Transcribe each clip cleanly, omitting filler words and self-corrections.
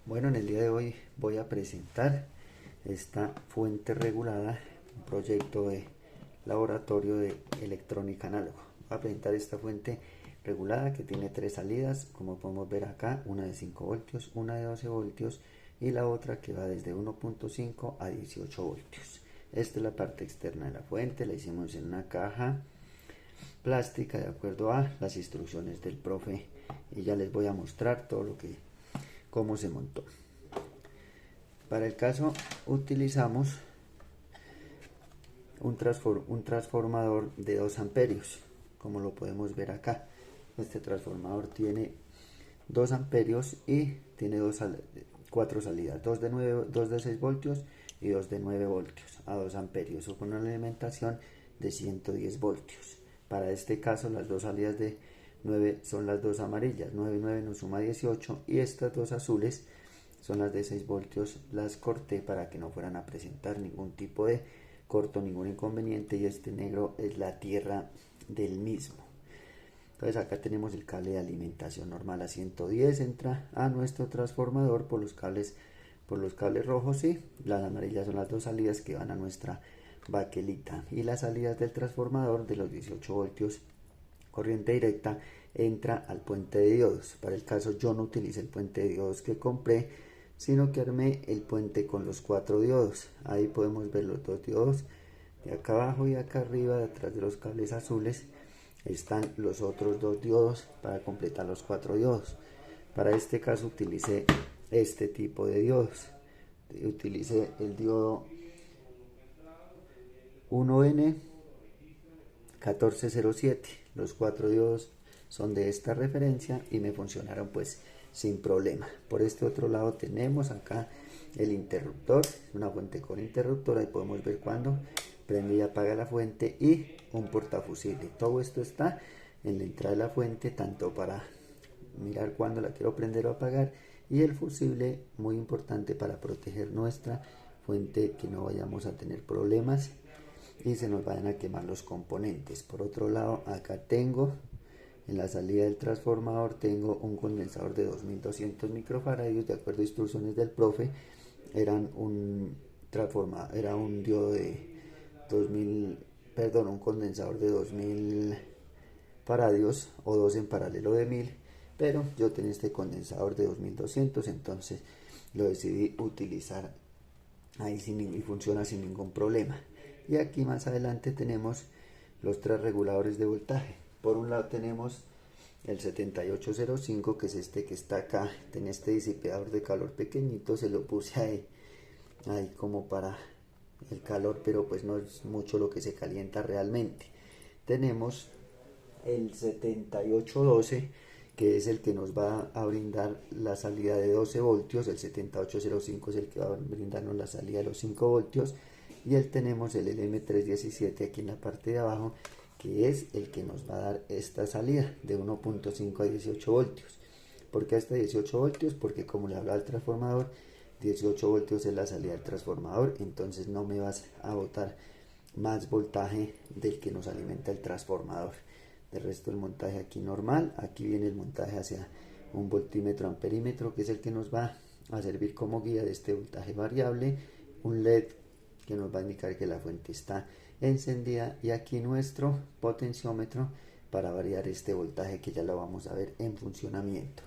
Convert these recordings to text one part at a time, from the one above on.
Bueno, en el día de hoy voy a presentar esta fuente regulada, un proyecto de laboratorio de electrónica análoga. Voy a presentar esta fuente regulada que tiene tres salidas, como podemos ver acá, una de 5 voltios, una de 12 voltios y la otra que va desde 1.5 a 18 voltios. Esta es la parte externa de la fuente, la hicimos en una caja plástica de acuerdo a las instrucciones del profe y ya les voy a mostrar cómo se montó. Para el caso utilizamos un transformador de 2 amperios, como lo podemos ver acá. Este transformador tiene 2 amperios y tiene 4 salidas, 2 de 6 voltios y 2 de 9 voltios a 2 amperios, o con una alimentación de 110 voltios. Para este caso las dos salidas de 9 son las dos amarillas, 9 y 9 nos suma 18, y estas dos azules son las de 6 voltios. Las corté para que no fueran a presentar ningún tipo de corto, ningún inconveniente, y este negro es la tierra del mismo. Entonces acá tenemos el cable de alimentación normal a 110, entra a nuestro transformador por los cables rojos, y las amarillas son las dos salidas que van a nuestra baquelita, y las salidas del transformador de los 18 voltios corriente directa entra al puente de diodos. Para el caso yo no utilicé el puente de diodos que compré, sino que armé el puente con los 4 diodos. Ahí podemos ver los 2 diodos de acá abajo, y acá arriba, detrás de los cables azules, están los otros 2 diodos para completar los 4 diodos. Para este caso utilicé este tipo de diodos. Utilicé el diodo 1N 1407. Los 4 diodos son de esta referencia y me funcionaron pues sin problema. Por este otro lado tenemos acá el interruptor, una fuente con interruptor. Ahí podemos ver cuando prende y apaga la fuente, y un portafusible. Todo esto está en la entrada de la fuente, tanto para mirar cuando la quiero prender o apagar, y el fusible, muy importante para proteger nuestra fuente, que no vayamos a tener problemas y se nos vayan a quemar los componentes. Por otro lado, acá tengo en la salida del transformador tengo un condensador de 2200 microfaradios. De acuerdo a instrucciones del profe, era un diodo de 2000, perdón, un condensador de 2000 faradios, o 2 en paralelo de 1000, pero yo tenía este condensador de 2200, entonces lo decidí utilizar ahí y funciona sin ningún problema. Y aquí más adelante tenemos los tres reguladores de voltaje. Por un lado tenemos el 7805, que es este que está acá. Tiene este disipador de calor pequeñito, se lo puse ahí como para el calor, pero pues no es mucho lo que se calienta realmente. Tenemos el 7812, que es el que nos va a brindar la salida de 12 voltios. El 7805 es el que va a brindarnos la salida de los 5 voltios. Y tenemos el LM317 aquí en la parte de abajo, que es el que nos va a dar esta salida de 1.5 a 18 voltios. ¿Por qué hasta 18 voltios? Porque, como le hablaba el transformador, 18 voltios es la salida del transformador, entonces no me vas a botar más voltaje del que nos alimenta el transformador. De resto, el montaje aquí normal. Aquí viene el montaje hacia un voltímetro amperímetro, que es el que nos va a servir como guía de este voltaje variable. Un LED que nos va a indicar que la fuente está encendida, y aquí nuestro potenciómetro para variar este voltaje, que ya lo vamos a ver en funcionamiento.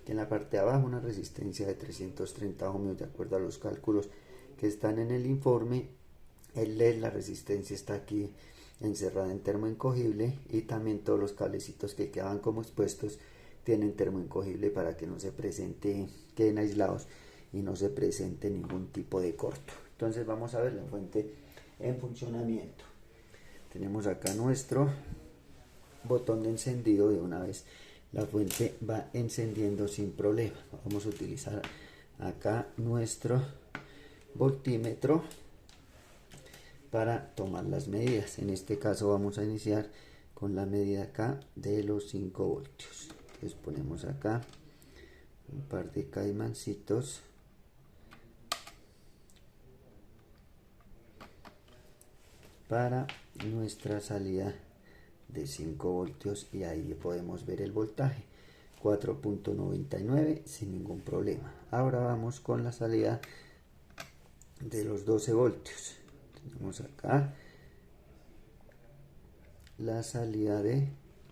Aquí en la parte de abajo una resistencia de 330 ohmios de acuerdo a los cálculos que están en el informe. El LED, la resistencia está aquí encerrada en termoencogible, y también todos los cablecitos que quedaban como expuestos tienen termoencogible para que no se queden aislados y no se presente ningún tipo de corto. Entonces vamos a ver la fuente en funcionamiento. Tenemos acá nuestro botón de encendido. De una vez la fuente va encendiendo sin problema. Vamos a utilizar acá nuestro voltímetro para tomar las medidas. En este caso vamos a iniciar con la medida acá de los 5 voltios. Entonces ponemos acá un par de caimancitos para nuestra salida de 5 voltios, y ahí podemos ver el voltaje. 4.99 sin ningún problema. Ahora vamos con la salida de los 12 voltios. Tenemos acá la salida de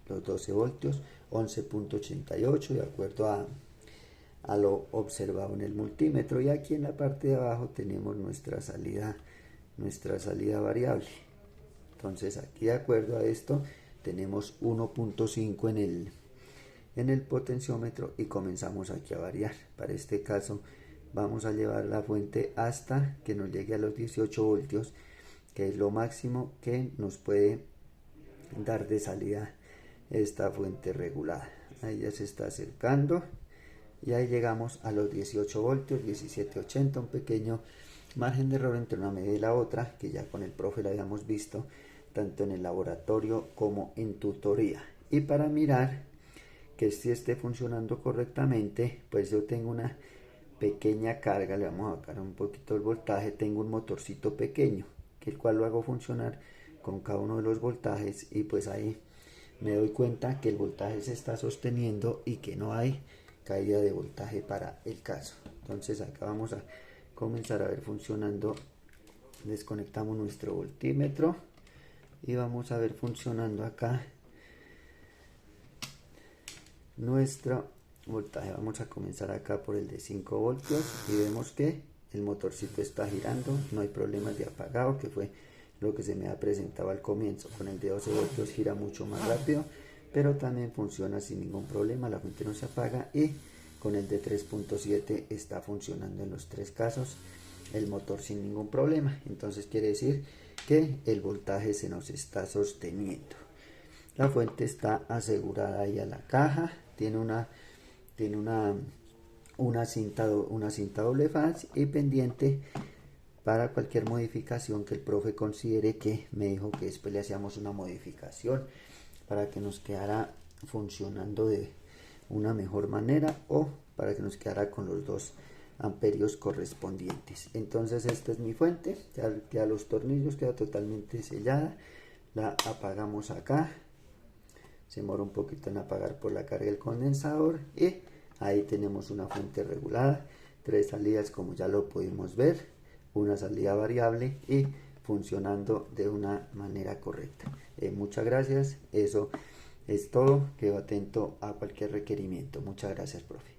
los 12 voltios, 11.88 de acuerdo a lo observado en el multímetro, y aquí en la parte de abajo tenemos nuestra salida variable. Entonces aquí de acuerdo a esto tenemos 1.5 en el potenciómetro y comenzamos aquí a variar. Para este caso vamos a llevar la fuente hasta que nos llegue a los 18 voltios, que es lo máximo que nos puede dar de salida esta fuente regulada. Ahí ya se está acercando y ahí llegamos a los 18 voltios, 17.80, un pequeño margen de error entre una medida y la otra, que ya con el profe la habíamos visto tanto en el laboratorio como en tutoría. Y para mirar que si esté funcionando correctamente, pues yo tengo una pequeña carga, le vamos a bajar un poquito el voltaje, tengo un motorcito pequeño, que el cual lo hago funcionar con cada uno de los voltajes, y pues ahí me doy cuenta que el voltaje se está sosteniendo y que no hay caída de voltaje para el caso. Entonces acá vamos a comenzar a ver funcionando. Desconectamos nuestro voltímetro y vamos a ver funcionando acá nuestro voltaje. Vamos a comenzar acá por el de 5 voltios y vemos que el motorcito está girando, no hay problemas de apagado, que fue lo que se me ha presentado al comienzo. Con el de 12 voltios gira mucho más rápido, pero también funciona sin ningún problema, la fuente no se apaga, y con el de 3.7 está funcionando en los tres casos el motor sin ningún problema. Entonces quiere decir que el voltaje se nos está sosteniendo. La fuente está asegurada ahí a la caja, tiene una cinta doble faz y pendiente para cualquier modificación que el profe considere, que me dijo que después le hacíamos una modificación para que nos quedara funcionando de una mejor manera, o para que nos quedara con los 2 amperios correspondientes. Entonces esta es mi fuente, ya los tornillos, queda totalmente sellada. La apagamos acá, se demora un poquito en apagar por la carga del condensador, y ahí tenemos una fuente regulada, 3 salidas como ya lo pudimos ver, una salida variable y funcionando de una manera correcta. Muchas gracias, eso es todo, quedo atento a cualquier requerimiento. Muchas gracias, profe.